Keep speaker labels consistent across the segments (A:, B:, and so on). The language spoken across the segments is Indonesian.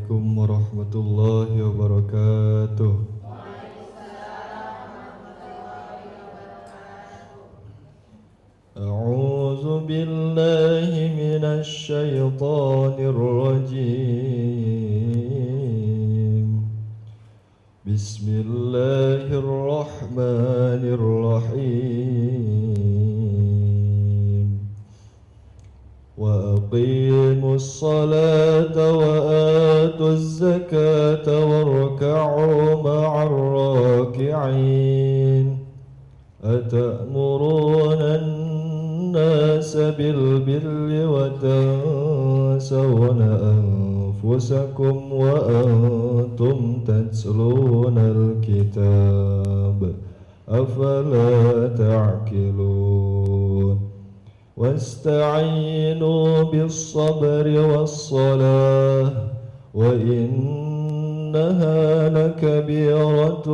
A: Assalamualaikum warahmatullahi wabarakatuh. A'udzu billahi minasy syaithanir rajim. Bismillahirrahmanirrahim. Wa aqimus salata wa atuz zakata warka'u ma'ar raki'in. Atamuruna الناس بالبر وتنسون أنفسكم وأنتم تتلون الكتاب أفلا تعقلون واستعينوا بالصبر والصلاة وإنها لكبيرة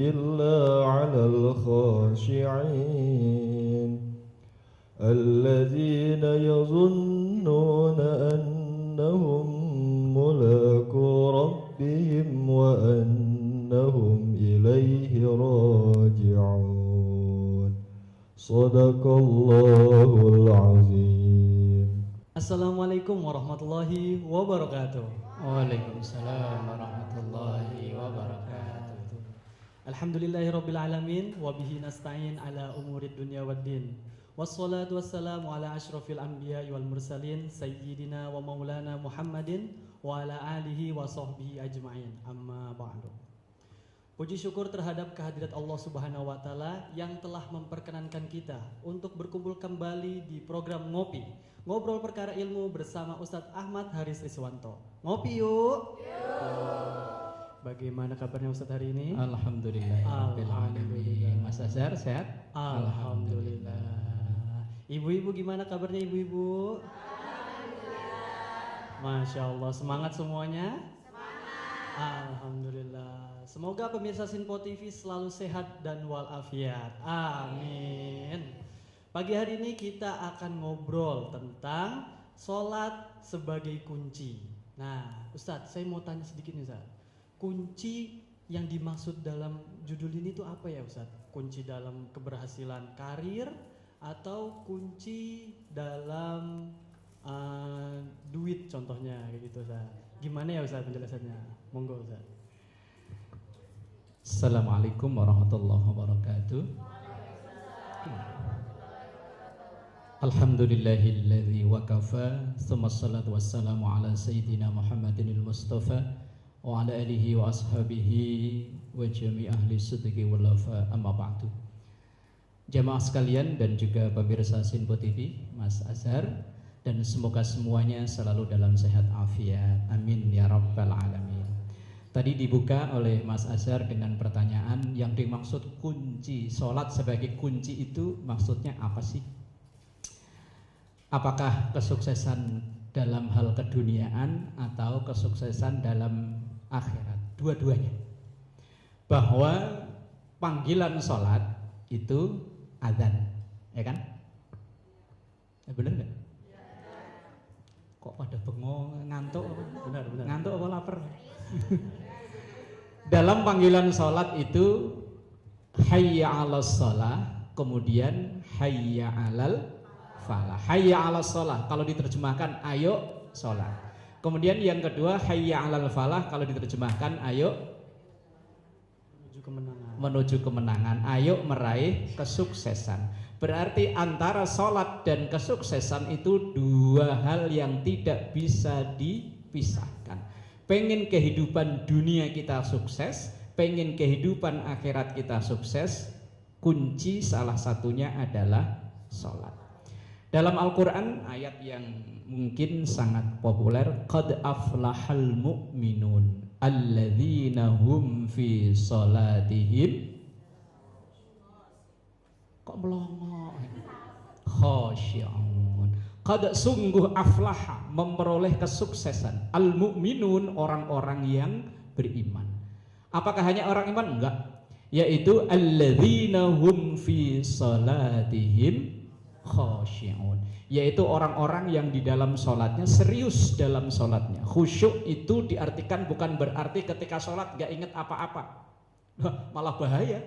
A: إلا على الخاشعين الذين يظنون أنهم ملاقو ربهم وأنهم إليه راجعون صدق الله العظيم.
B: Assalamualaikum warahmatullahi wabarakatuh.
C: Waalaikumsalam warahmatullahi wabarakatuh.
B: Alhamdulillahirabbil alamin wa bihi nasta'in ala umurid dunya waddin. Wassalatu wassalamu ala asyrafil anbiya'i wal mursalin sayyidina wa maulana Muhammadin wa ala alihi wa sahbihi ajma'in. Amma ba'du. Puji syukur terhadap kehadirat Allah Subhanahu wa taala yang telah memperkenankan kita untuk berkumpul kembali di program Ngopi, ngobrol perkara ilmu bersama Ustadz Ahmad Haris Riswanto. Ngopi yuk. Bagaimana kabarnya Ustadz hari ini?
C: Alhamdulillah.
B: Alhamdulillah.
C: Mas Azhar sehat?
B: Alhamdulillah. Ibu-ibu gimana kabarnya ibu-ibu? Alhamdulillah. Masya Allah, semangat semuanya? Semangat. Alhamdulillah. Semoga pemirsa Sinpo TV selalu sehat dan walafiat. Amin. Pagi hari ini kita akan ngobrol tentang sholat sebagai kunci. Nah, Ustadz, saya mau tanya sedikit nih, Ustadz. Kunci yang dimaksud dalam judul ini tuh apa ya, Ustadz? Kunci dalam keberhasilan karir atau kunci dalam duit contohnya kayak gitu, Ustaz. Gimana ya Ustaz penjelasannya? Monggo Ustaz.
C: Assalamualaikum warahmatullahi wabarakatuh. Alhamdulillahilladzi wakafa, thumma salatu wassalamu ala sayyidina Muhammadinil Mustafa wa ala alihi wa ashabihi wa jami' ahli sidqi wal wafa, amma ba'du. Jamaah sekalian dan juga pemirsa Sinpo TV, Mas Azhar, dan semoga semuanya selalu dalam sehat afiat. Amin ya rabbal alamin. Tadi dibuka oleh Mas Azhar dengan pertanyaan yang dimaksud kunci sholat sebagai kunci itu maksudnya apa sih? Apakah kesuksesan dalam hal keduniaan atau kesuksesan dalam akhirat? Dua-duanya. Bahwa panggilan sholat itu azan, ya kan? Bener nggak? Kok pada bengong, ngantuk?
B: Benar.
C: Ngantuk apa lapar? Dalam panggilan sholat itu hayya 'alas shalah, kemudian hayya 'alal falah. Hayya 'alas shalah kalau diterjemahkan ayo sholat. Kemudian yang kedua hayya 'alal falah kalau diterjemahkan ayo menuju kemenangan, ayo meraih kesuksesan. Berarti antara sholat dan kesuksesan itu dua hal yang tidak bisa dipisahkan. Pengen kehidupan dunia kita sukses, pengen kehidupan akhirat kita sukses, kunci salah satunya adalah sholat. Dalam Al-Quran ayat yang mungkin sangat populer, qad aflahal mu'minun alladzina hum fi sholatihim kok melongo khasyi'un. Qad sungguh aflaha memperoleh kesuksesan al mu'minun orang-orang yang beriman. Apakah hanya orang iman? Enggak, yaitu alladzina hum fi sholatihim khasyi'un, yaitu orang-orang yang di dalam sholatnya serius dalam sholatnya. Khusyuk itu diartikan bukan berarti ketika sholat gak inget apa-apa, malah bahaya.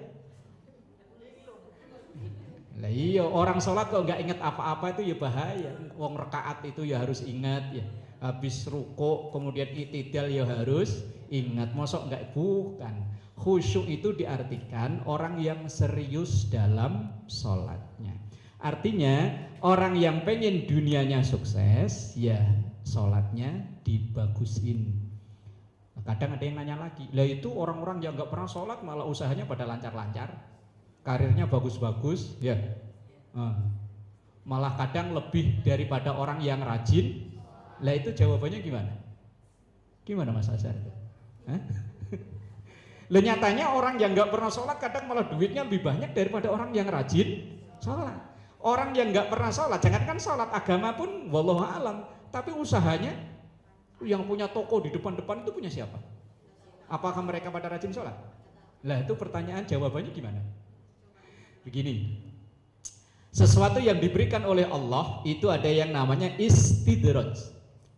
C: Lah iya, orang sholat kok gak inget apa-apa itu ya bahaya. Wong rakaat itu ya harus ingat ya, habis ruku kemudian i'tidal ya harus ingat. Mosok gak, bukan. Khusyuk itu diartikan orang yang serius dalam sholatnya. Artinya orang yang pengen dunianya sukses ya sholatnya dibagusin. Kadang ada yang nanya lagi, lah itu orang-orang yang gak pernah sholat malah usahanya pada lancar-lancar, karirnya bagus-bagus ya, malah kadang lebih daripada orang yang rajin. Lah itu jawabannya gimana? Gimana Mas Azhar? Lah nyatanya orang yang gak pernah sholat kadang malah duitnya lebih banyak daripada orang yang rajin sholat. Orang yang nggak pernah sholat, jangankan sholat agama pun, wallahu alam, tapi usahanya, yang punya toko di depan-depan itu punya siapa? Apakah mereka pada rajin sholat? Lah itu pertanyaan, jawabannya gimana? Begini, sesuatu yang diberikan oleh Allah itu ada yang namanya istidraj.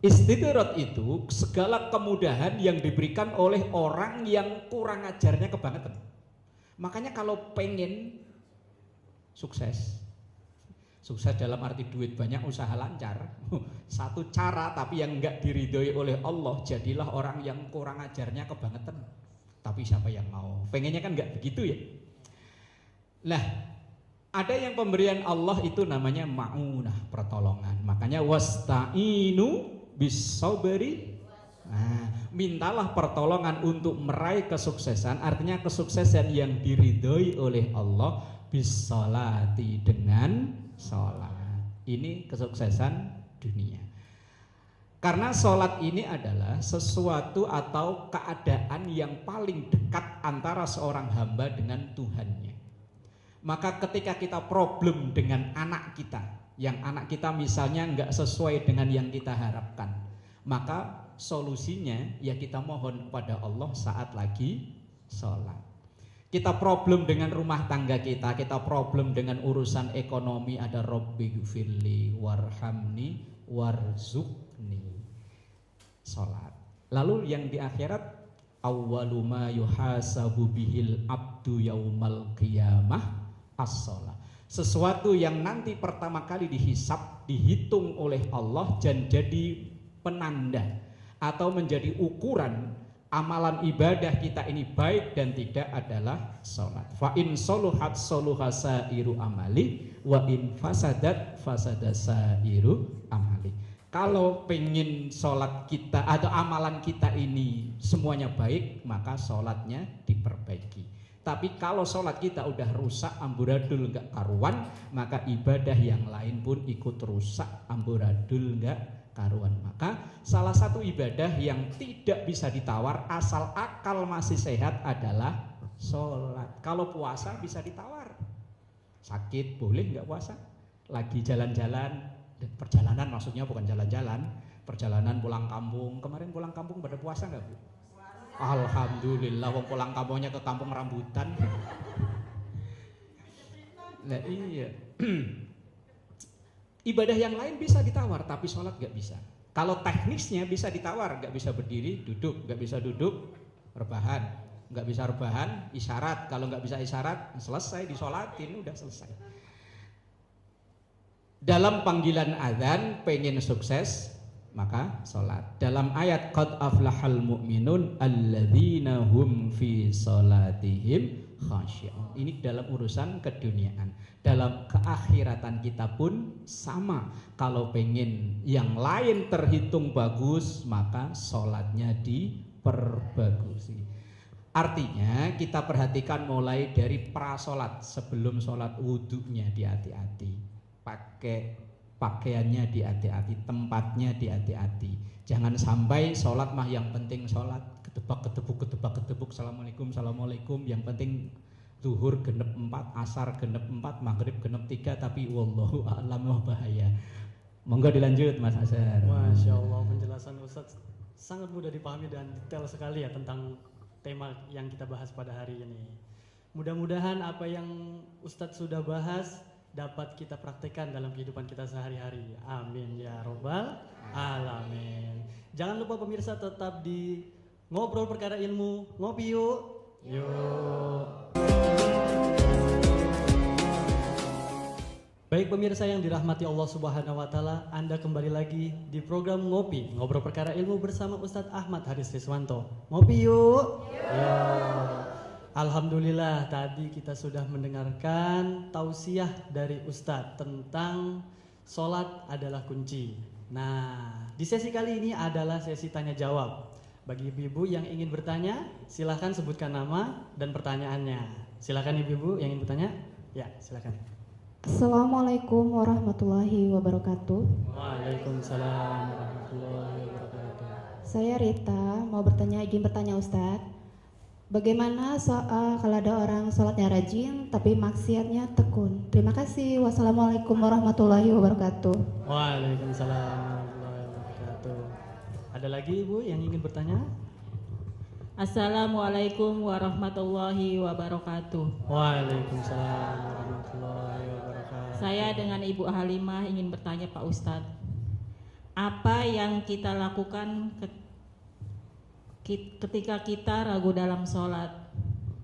C: Istidraj itu segala kemudahan yang diberikan oleh orang yang kurang ajarnya kebangetan. Makanya kalau pengen sukses dalam arti duit banyak, usaha lancar, satu cara tapi yang enggak diridhoi oleh Allah, jadilah orang yang kurang ajarnya kebangetan. Tapi siapa yang mau? Pengennya kan enggak begitu ya. Nah, ada yang pemberian Allah itu namanya ma'unah, pertolongan. Makanya wasta'inu bis-sabri. Nah, mintalah pertolongan untuk meraih kesuksesan, artinya kesuksesan yang diridhoi oleh Allah, bis-sholati, dengan sholat. Ini kesuksesan dunia. Karena sholat ini adalah sesuatu atau keadaan yang paling dekat antara seorang hamba dengan Tuhannya. Maka ketika kita problem dengan anak kita, yang anak kita misalnya nggak sesuai dengan yang kita harapkan, maka solusinya ya kita mohon kepada Allah saat lagi sholat. Kita problem dengan rumah tangga kita problem dengan urusan ekonomi, ada Rabbighfirli warhamni warzuqni, sholat. Lalu yang di akhirat, awwalu ma yuhasabu bihil abdu yaumal qiyamah as-sholat. Sesuatu yang nanti pertama kali dihisab, dihitung oleh Allah dan jadi penanda atau menjadi ukuran amalan ibadah kita ini baik dan tidak adalah sholat. Fa in soluhat soluha sairu amali, wa in fasadat fasada sairu amali. Kalau pengen sholat kita atau amalan kita ini semuanya baik, maka sholatnya diperbaiki. Tapi kalau sholat kita udah rusak, amburadul nggak karuan, maka ibadah yang lain pun ikut rusak, amburadul nggak karuan. Maka salah satu ibadah yang tidak bisa ditawar asal akal masih sehat adalah sholat. Kalau puasa bisa ditawar, sakit boleh nggak puasa? Lagi jalan-jalan, perjalanan maksudnya bukan jalan-jalan, perjalanan pulang kampung. Kemarin pulang kampung pada puasa nggak Bu? Alhamdulillah, wong pulang kampungnya ke kampung rambutan. Nah iya. Ibadah yang lain bisa ditawar, tapi sholat gak bisa. Kalau teknisnya bisa ditawar, gak bisa berdiri, duduk, gak bisa duduk, rebahan, gak bisa rebahan, isyarat. Kalau gak bisa isyarat, selesai, disolatin, udah selesai. Dalam panggilan azan, pengen sukses, maka sholat. Dalam ayat qad aflahal mu'minun alladzina hum fi sholatihim khasyi'un. Ini dalam urusan keduniaan. Dalam keakhiratan kita pun sama. Kalau pengen yang lain terhitung bagus, maka sholatnya diperbagusi. Artinya kita perhatikan mulai dari prasolat, sebelum sholat wudhunya dihati-hati, pakaiannya dihati-hati, tempatnya dihati-hati. Jangan sampai sholat mah yang penting sholat, ketebak-ketebuk, assalamualaikum, yang penting zuhur genep 4, asar genep 4, maghrib genep 3, tapi wallahu a'lam, wah bahaya. Monggo dilanjut Mas Azhar.
B: Masya Allah, penjelasan Ustadz sangat mudah dipahami dan detail sekali ya tentang tema yang kita bahas pada hari ini. Mudah-mudahan apa yang Ustadz sudah bahas dapat kita praktekkan dalam kehidupan kita sehari-hari. Amin ya robbal alamin. Jangan lupa pemirsa tetap di Ngobrol Perkara Ilmu. Ngopi yuk. Yuk. Baik pemirsa yang dirahmati Allah Subhanahu wa taala, Anda kembali lagi di program Ngopi, Ngobrol Perkara Ilmu bersama Ustadz Ahmad Haris Riswanto. Ngopi yuk. Yuk. Alhamdulillah tadi kita sudah mendengarkan tausiah dari Ustadz tentang sholat adalah kunci. Nah, di sesi kali ini adalah sesi tanya jawab. Bagi ibu-ibu yang ingin bertanya, silahkan sebutkan nama dan pertanyaannya. Silahkan ibu-ibu yang ingin bertanya. Ya, silahkan.
D: Assalamualaikum warahmatullahi wabarakatuh.
B: Waalaikumsalam warahmatullahi wabarakatuh.
D: Saya Rita, ingin bertanya Ustadz. Bagaimana kalau ada orang sholatnya rajin tapi maksiatnya tekun? Terima kasih. Wassalamualaikum warahmatullahi wabarakatuh.
B: Waalaikumsalam warahmatullahi wabarakatuh. Ada lagi ibu yang ingin bertanya?
E: Assalamualaikum warahmatullahi wabarakatuh.
B: Waalaikumsalam warahmatullahi wabarakatuh.
E: Saya dengan Ibu Halimah ingin bertanya Pak Ustadz, apa yang kita lakukan ketika kita ragu dalam sholat?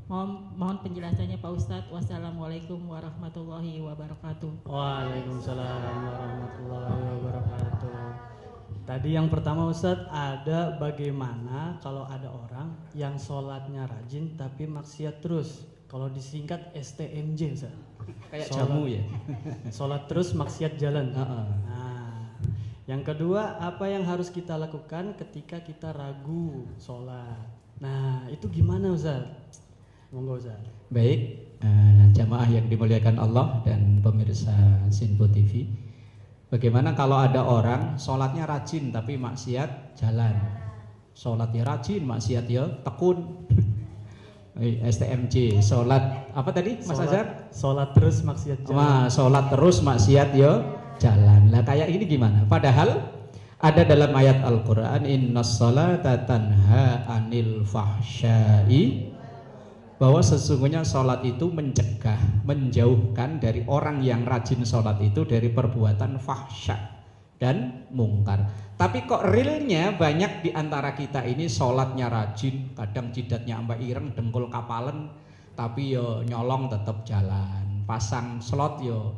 E: Mohon penjelasannya Pak Ustadz. Wassalamualaikum warahmatullahi wabarakatuh.
B: Waalaikumsalam warahmatullahi wabarakatuh. Tadi yang pertama Ustadz, ada bagaimana kalau ada orang yang sholatnya rajin tapi maksiat terus. Kalau disingkat STMJ Ustadz.
C: Kayak jamu ya.
B: Sholat terus maksiat jalan. Nah, yang kedua, apa yang harus kita lakukan ketika kita ragu sholat? Nah, itu gimana Ustaz? Monggo Ustaz.
C: Baik, jamaah yang dimuliakan Allah dan pemirsa Sinpo TV. Bagaimana kalau ada orang sholatnya rajin tapi maksiat jalan? Sholatnya rajin, maksiat ya tekun. STMJ, sholat apa tadi Mas Azhar?
B: Sholat terus maksiat jalan.
C: Sholat terus maksiat ya jalan. Lah kayak ini gimana? Padahal ada dalam ayat Al-Quran, innas sholata tanha anil fahsyai, bahwa sesungguhnya sholat itu mencegah, menjauhkan dari orang yang rajin sholat itu dari perbuatan fahsya dan mungkar. Tapi kok realnya banyak di antara kita ini sholatnya rajin, kadang jidatnya ambak ireng, dengkul kapalen, tapi yo nyolong tetap jalan. Pasang slot yo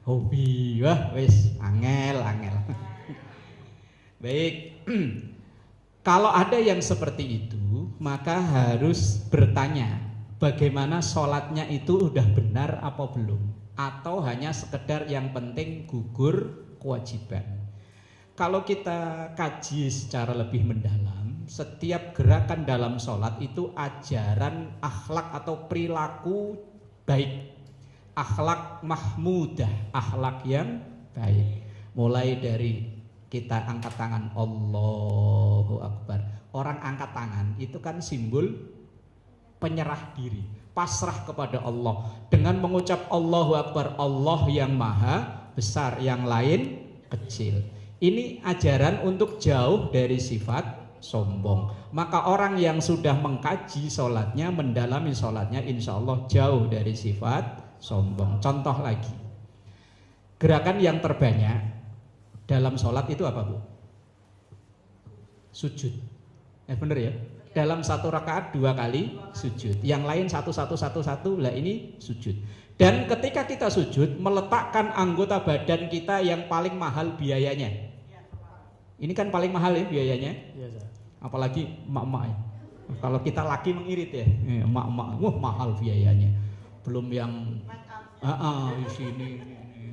C: hobi, wah wis angel. Baik, kalau ada yang seperti itu, maka harus bertanya, bagaimana sholatnya itu udah benar apa belum? Atau hanya sekedar yang penting gugur kewajiban. Kalau kita kaji secara lebih mendalam, setiap gerakan dalam sholat itu ajaran akhlak atau perilaku baik, akhlak mahmudah, akhlak yang baik. Mulai dari kita angkat tangan, Allahu Akbar. Orang angkat tangan itu kan simbol penyerah diri, pasrah kepada Allah. Dengan mengucap Allahu Akbar, Allah yang maha besar, yang lain kecil. Ini ajaran untuk jauh dari sifat sombong. Maka orang yang sudah mengkaji sholatnya, mendalami sholatnya, insya Allah jauh dari sifat sombong. Contoh lagi, gerakan yang terbanyak dalam sholat itu apa Bu? Sujud. Bener ya? Dalam satu rakaat 2 kali sujud. Yang lain satu. Lah ini sujud. Dan ketika kita sujud, meletakkan anggota badan kita yang paling mahal biayanya. Ini kan paling mahal ya biayanya.
B: Iya,
C: apalagi emak-emak ya. Kalau kita laki mengirit ya, emak-emak, wah mahal biayanya. Belum yang di sini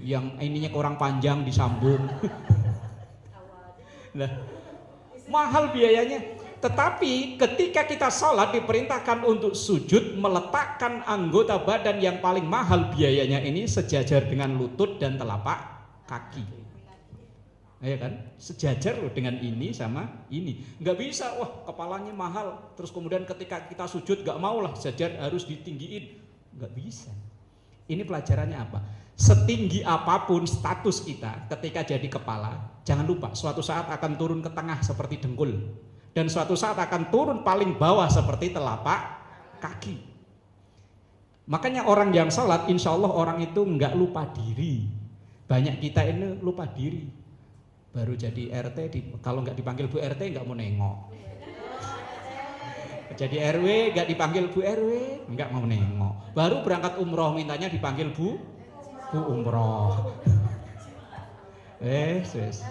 C: yang ininya kurang panjang disambung. Nah, mahal biayanya. Tetapi ketika kita sholat diperintahkan untuk sujud, meletakkan anggota badan yang paling mahal biayanya ini sejajar dengan lutut dan telapak kaki. Ya kan? Sejajar loh dengan ini sama ini. Nggak bisa, wah kepalanya mahal, terus kemudian ketika kita sujud nggak mau lah, sejajar harus ditinggiin. Nggak bisa. Ini pelajarannya apa? Setinggi apapun status kita ketika jadi kepala, jangan lupa suatu saat akan turun ke tengah seperti dengkul. Dan suatu saat akan turun paling bawah seperti telapak kaki. Makanya orang yang sholat, insya Allah orang itu nggak lupa diri. Banyak kita ini lupa diri. Baru jadi RT, kalau nggak dipanggil Bu RT nggak mau nengok. Jadi RW nggak dipanggil Bu RW, nggak mau nengok. Baru berangkat umroh mintanya dipanggil Bu umroh. Wes.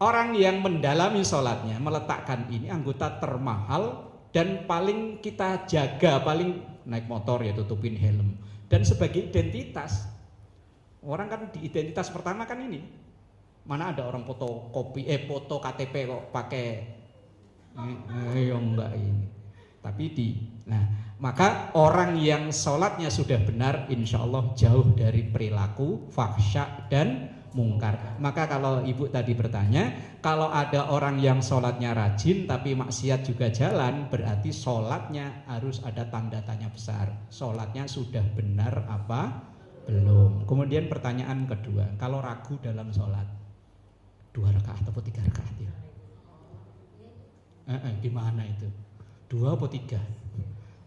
C: Orang yang mendalami sholatnya meletakkan ini anggota termahal dan paling kita jaga, paling naik motor ya tutupin helm. Dan sebagai identitas, orang kan di identitas pertama kan ini. Mana ada orang foto KTP kok pakai enggak ini. Tapi maka orang yang sholatnya sudah benar, insya Allah jauh dari perilaku fahsya dan mungkar. Maka kalau ibu tadi bertanya, kalau ada orang yang sholatnya rajin tapi maksiat juga jalan, berarti sholatnya harus ada tanda tanya besar. Sholatnya sudah benar apa belum? Kemudian pertanyaan kedua, kalau ragu dalam sholat, 2 rakaat atau 3 rakaat ya? Gimana itu? 2 atau 3?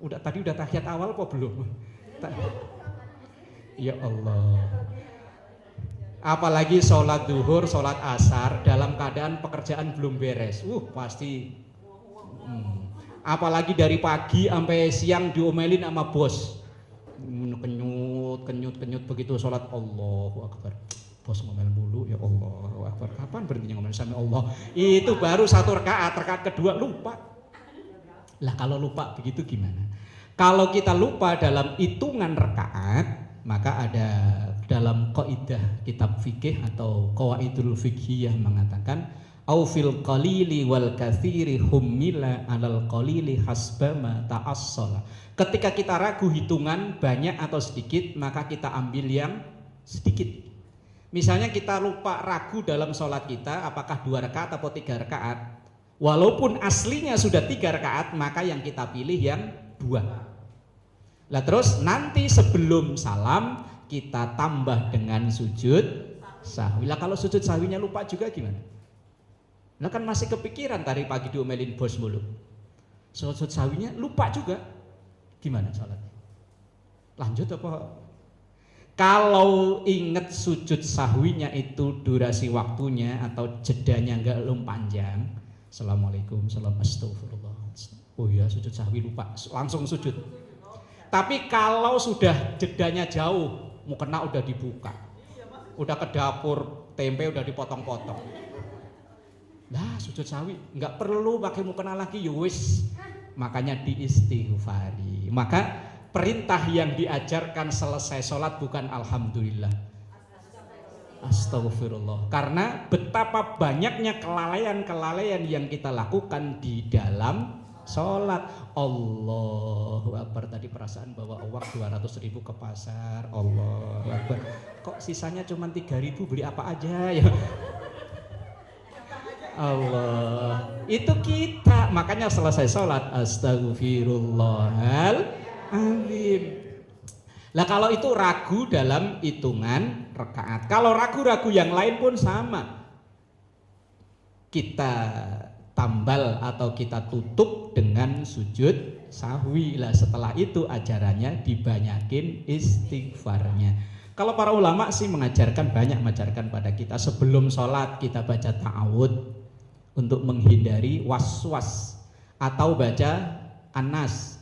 C: Tadi udah tahiyat awal apa belum? Ya Allah. Apalagi sholat duhur, sholat asar dalam keadaan pekerjaan belum beres, pasti. Apalagi dari pagi sampai siang diomelin sama bos, kenyut begitu sholat, Allahu Akbar. Bos ngomel mulu, ya Allahu Akbar. Kapan berhentinya ngomel sama Allah? Itu baru 1 rakaat, rakaat kedua lupa. Lah kalau lupa begitu gimana? Kalau kita lupa dalam hitungan rakaat, maka ada dalam kaidah kitab fikih atau qawaidul fiqhiyah mengatakan au fil qalili wal katsiri hummila alal qalili hasbama ta'assala. Ketika kita ragu hitungan banyak atau sedikit, maka kita ambil yang sedikit. Misalnya kita lupa ragu dalam sholat kita apakah 2 rakaat atau 3 rakaat. Walaupun aslinya sudah 3 rakaat, maka yang kita pilih yang 2. Lah terus nanti sebelum salam kita tambah dengan sujud sahwi. Lah kalau sujud sahwinya lupa juga gimana? Lah kan masih kepikiran tadi pagi diomelin bos mulu. Sujud sahwinya lupa juga. Gimana sholatnya? Lanjut apa? Kalau ingat sujud sahwinya itu durasi waktunya atau jedanya enggak panjang. Assalamualaikum, salam astagfirullah. Oh iya sujud sahwi lupa, langsung sujud. Tapi kalau sudah jedanya jauh, mukena udah dibuka, udah ke dapur, tempe udah dipotong-potong. Nah sujud sahwi nggak perlu pakai mukena lagi, yowis. Makanya diistighfari. Maka perintah yang diajarkan selesai sholat bukan alhamdulillah, astagfirullah. Karena betapa banyaknya kelalaian yang kita lakukan di dalam sholat. Allahu Akbar, tadi perasaan bawa uang 200.000 ke pasar, Allahu Akbar. Kok sisanya cuma 3.000, beli apa aja ya? Allah, itu kita. Makanya selesai sholat astagfirullahaladzim. Lah kalau itu ragu dalam hitungan rakaat. Kalau ragu-ragu yang lain pun sama, kita tambal atau kita tutup dengan sujud sahwi. Lah setelah itu ajarannya dibanyakin istighfarnya. Kalau para ulama sih banyak mengajarkan pada kita sebelum sholat kita baca ta'awud untuk menghindari was-was, atau baca An-Nas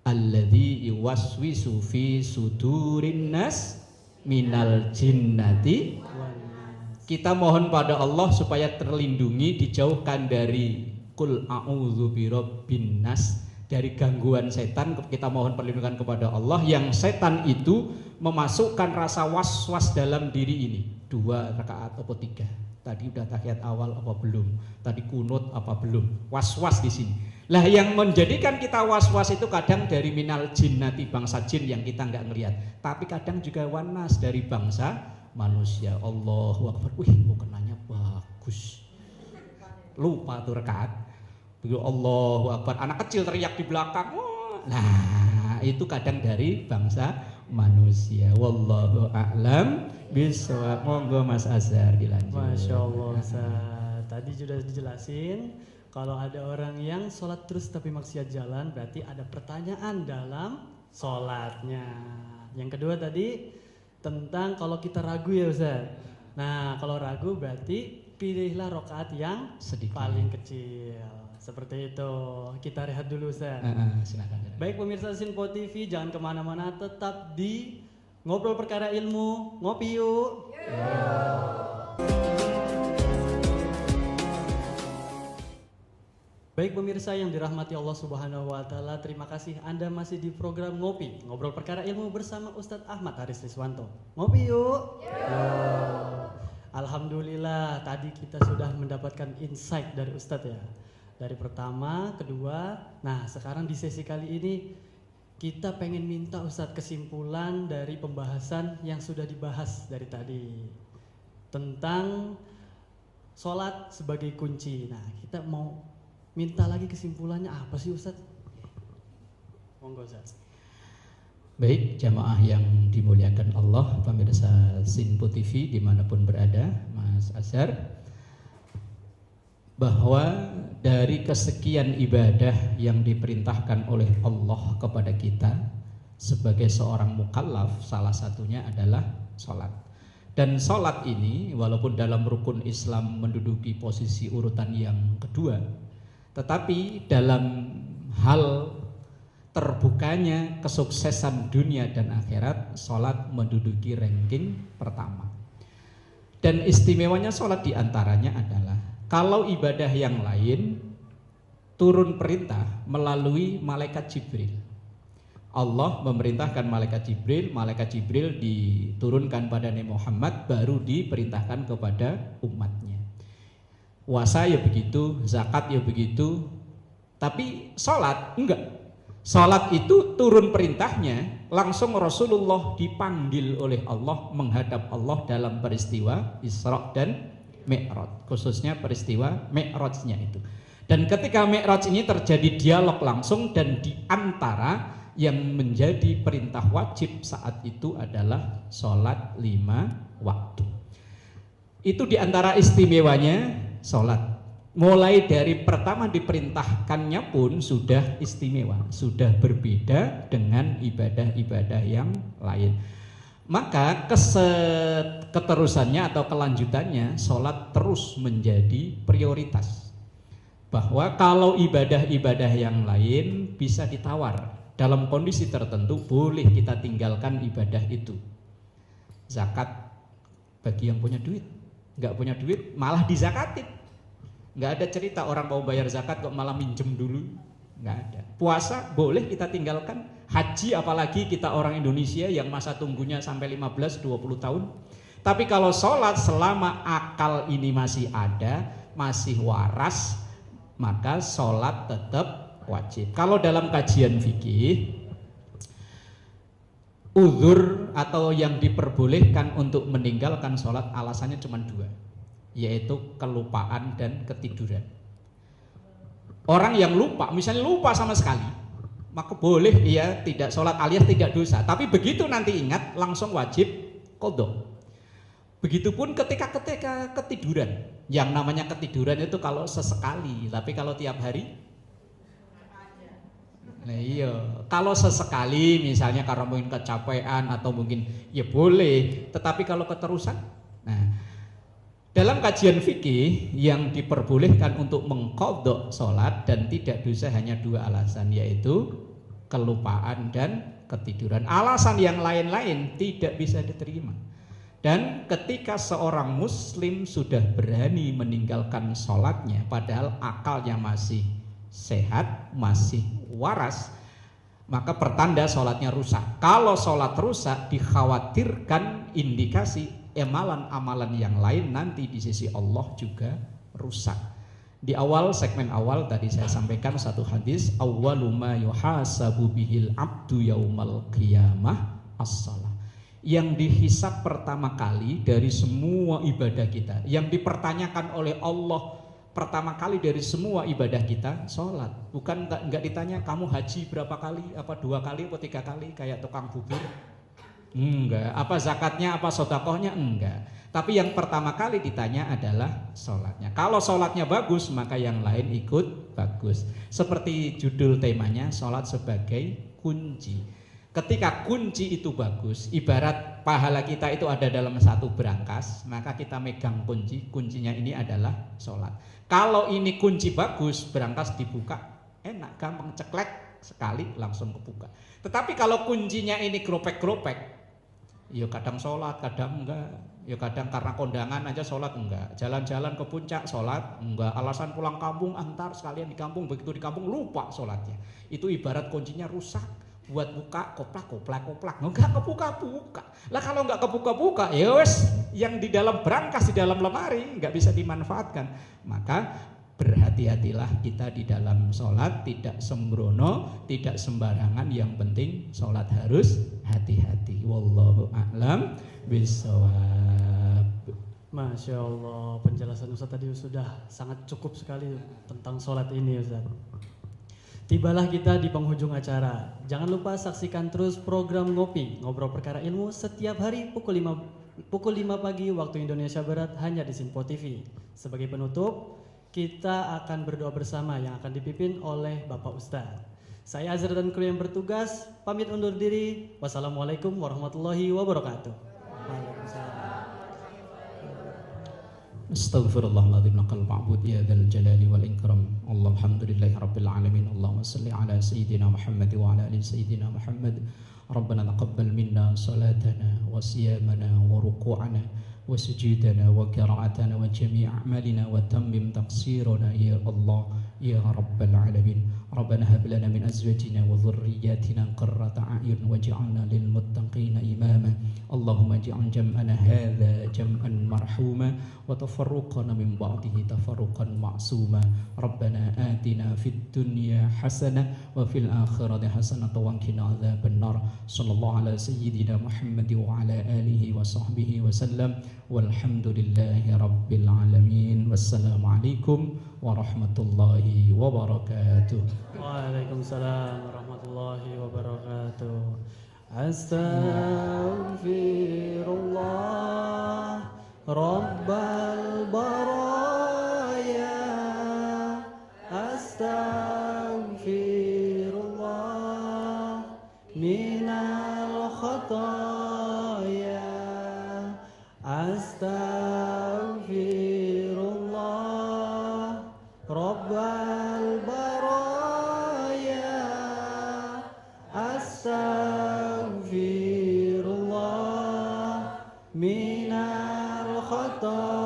C: alladzi yuwaswisu fi sudurin nas minal jinnati. Kita mohon pada Allah supaya terlindungi, dijauhkan dari kul a'udzu birabbin nas, dari gangguan setan. Kita mohon perlindungan kepada Allah yang setan itu memasukkan rasa was-was dalam diri ini. 2 rakaat atau 3? Tadi udah tahiyat awal apa belum? Tadi kunut apa belum? Was-was di sini. Lah yang menjadikan kita was-was itu kadang dari minal jinnati, bangsa jin yang kita nggak ngelihat, tapi kadang juga wanas dari bangsa manusia. Allahu Akbar. Mukenanya bagus. Lupa tuh rakaat. Begitu Allahu Akbar, anak kecil teriak di belakang. Nah, itu kadang dari bangsa manusia. Wallahu a'lam bishawab. Monggo Mas Azhar dilanjut.
B: Masya Allah Ustaz. Tadi sudah dijelasin Kalau ada orang yang sholat terus tapi maksiat jalan, berarti ada pertanyaan dalam sholatnya. Yang kedua tadi tentang kalau kita ragu ya Ustaz. Nah kalau ragu berarti pilihlah rakaat yang
C: Sedikit.
B: paling kecil. Seperti itu. Kita rehat dulu Ustaz.
C: Silakan.
B: Baik pemirsa Sinpo TV, jangan kemana-mana, tetap di Ngobrol Perkara Ilmu, ngopi yuk. Baik pemirsa yang dirahmati Allah Subhanahu wa taala, terima kasih Anda masih di program Ngopi, Ngobrol Perkara Ilmu bersama Ustadz Ahmad Haris Riswanto. Ngopi yuk. Alhamdulillah tadi kita sudah mendapatkan insight dari Ustadz ya. Dari pertama, kedua, nah sekarang di sesi kali ini kita pengen minta Ustadz kesimpulan dari pembahasan yang sudah dibahas dari tadi tentang sholat sebagai kunci. Nah kita mau minta lagi kesimpulannya apa sih Ustadz? Monggo Ustadz.
C: Baik jamaah yang dimuliakan Allah, pemirsa Sinpo TV dimanapun berada, Mas Azhar, bahwa dari kesekian ibadah yang diperintahkan oleh Allah kepada kita sebagai seorang mukallaf, salah satunya adalah sholat. Dan sholat ini walaupun dalam rukun Islam menduduki posisi urutan yang kedua, tetapi dalam hal terbukanya kesuksesan dunia dan akhirat, sholat menduduki ranking pertama. Dan istimewanya sholat diantaranya adalah kalau ibadah yang lain turun perintah melalui malaikat Jibril. Allah memerintahkan malaikat Jibril diturunkan pada Nabi Muhammad, baru diperintahkan kepada umatnya. Puasa ya begitu, zakat ya begitu, tapi sholat enggak. Sholat itu turun perintahnya langsung Rasulullah dipanggil oleh Allah menghadap Allah dalam peristiwa Isra dan Mi'raj, khususnya peristiwa Mi'rajnya itu. Dan ketika Mi'raj ini terjadi dialog langsung, dan diantara yang menjadi perintah wajib saat itu adalah sholat 5 waktu. Itu diantara istimewanya sholat. Mulai dari pertama diperintahkannya pun sudah istimewa, sudah berbeda dengan ibadah-ibadah yang lain. Maka keterusannya atau kelanjutannya, sholat terus menjadi prioritas. Bahwa kalau ibadah-ibadah yang lain bisa ditawar, dalam kondisi tertentu boleh kita tinggalkan ibadah itu. Zakat bagi yang punya duit, nggak punya duit malah dizakatin. Nggak ada cerita orang mau bayar zakat kok malah minjem dulu, nggak ada. Puasa boleh kita tinggalkan. Haji apalagi kita orang Indonesia yang masa tunggunya sampai 15-20 tahun. Tapi kalau sholat selama akal ini masih ada, masih waras, maka sholat tetap wajib. Kalau dalam kajian fikih, uzur atau yang diperbolehkan untuk meninggalkan sholat alasannya cuma 2, yaitu kelupaan dan ketiduran. Orang yang lupa, misalnya lupa sama sekali, maka boleh ia tidak sholat alias tidak dosa. Tapi begitu nanti ingat langsung wajib qadha. Begitupun ketika ketiduran. Yang namanya ketiduran itu kalau sesekali, tapi kalau tiap hari, nah iya, kalau sesekali misalnya karena mungkin kecapean atau mungkin ya boleh. Tetapi kalau keterusan, nah dalam kajian fikih yang diperbolehkan untuk mengqadha sholat dan tidak dosa hanya 2 alasan, yaitu kelupaan dan ketiduran. Alasan yang lain-lain tidak bisa diterima. Dan ketika seorang muslim sudah berani meninggalkan sholatnya padahal akalnya masih sehat, masih waras, maka pertanda sholatnya rusak. Kalau sholat rusak dikhawatirkan indikasi amalan-amalan yang lain nanti di sisi Allah juga rusak. Di awal segmen awal tadi saya sampaikan satu hadis, awwalu ma yuhasabu bihil abdu yaumal qiyamah as-shalah. Yang dihisab pertama kali dari semua ibadah kita, yang dipertanyakan oleh Allah pertama kali dari semua ibadah kita, sholat. Bukan enggak ditanya kamu haji berapa kali, apa 2 kali atau 3 kali kayak tukang bubur. Enggak. Apa zakatnya, apa sodakohnya? Enggak. Tapi yang pertama kali ditanya adalah sholatnya. Kalau sholatnya bagus, maka yang lain ikut bagus. Seperti judul temanya, sholat sebagai kunci. Ketika kunci itu bagus, ibarat pahala kita itu ada dalam satu brankas, maka kita megang kunci, kuncinya ini adalah sholat. Kalau ini kunci bagus, brankas dibuka, enak, gampang, ceklek sekali langsung kebuka. Tetapi kalau kuncinya ini gropek-gropek, ya kadang sholat, kadang enggak. Ya kadang karena kondangan aja sholat enggak. Jalan-jalan ke puncak sholat enggak. Alasan pulang kampung antar sekalian di kampung. Begitu di kampung lupa sholatnya. Itu ibarat kuncinya rusak. Buat buka koplak. Enggak kebuka-buka. Lah kalau enggak kebuka-buka, ya wes yang di dalam brankas, di dalam lemari enggak bisa dimanfaatkan. Maka berhati-hatilah kita di dalam sholat, tidak sembrono, tidak sembarangan. Yang penting sholat harus hati-hati. Wallahu a'lam bishawab.
B: Masya Allah, penjelasan Ustaz tadi sudah sangat cukup sekali tentang sholat ini Ustaz. Tibalah kita di penghujung acara. Jangan lupa saksikan terus program Ngobrol Perkara Ilmu setiap hari pukul 5 pagi waktu Indonesia Barat hanya di Sinpo TV. Sebagai penutup, kita akan berdoa bersama yang akan dipimpin oleh Bapak Ustaz. Saya Azhar dan kru yang bertugas pamit undur diri. Wassalamualaikum warahmatullahi wabarakatuh.
C: Astaghfirullahaladzim lakal ma'bud ya dzal jalali wal ikram. Alhamdulillahi rabbil alamin. Allahumma salli ala sayyidina Muhammad wa ala ali sayyidina Muhammad. Rabbana taqabbal minna salatana wa siyamana wa ruku'ana wa sujudana wa qira'atana wa jami' a'malina wa tammim taqsirana ya Allah ya rabbal alamin. Rabbana hab lana min azwajina wa dhurriyyatina qurrata a'yun waj'alna lil muttaqina imama. Allahumma ij'al jam'ana hadza jam'an marhuma wa tafarruqana min ba'dihi tafarruqan ma'suma. Rabbana atina fid dunya hasanah wa fil akhirati hasanah wa qina adzaban nar. Sallallahu ala sayyidina Muhammad wa ala alihi wa sahbihi wa sallam. Walhamdulillahi rabbil alamin. Wassalamualaikum warahmatullahi wabarakatuh.
B: Waalaikumsalam warahmatullahi wabarakatuh. Astaghfirullah Rabbal baraya. Astaghfirullah minal khataya. Astaghfirullah Rabbal baraya. Astaghfirullah minal khataya.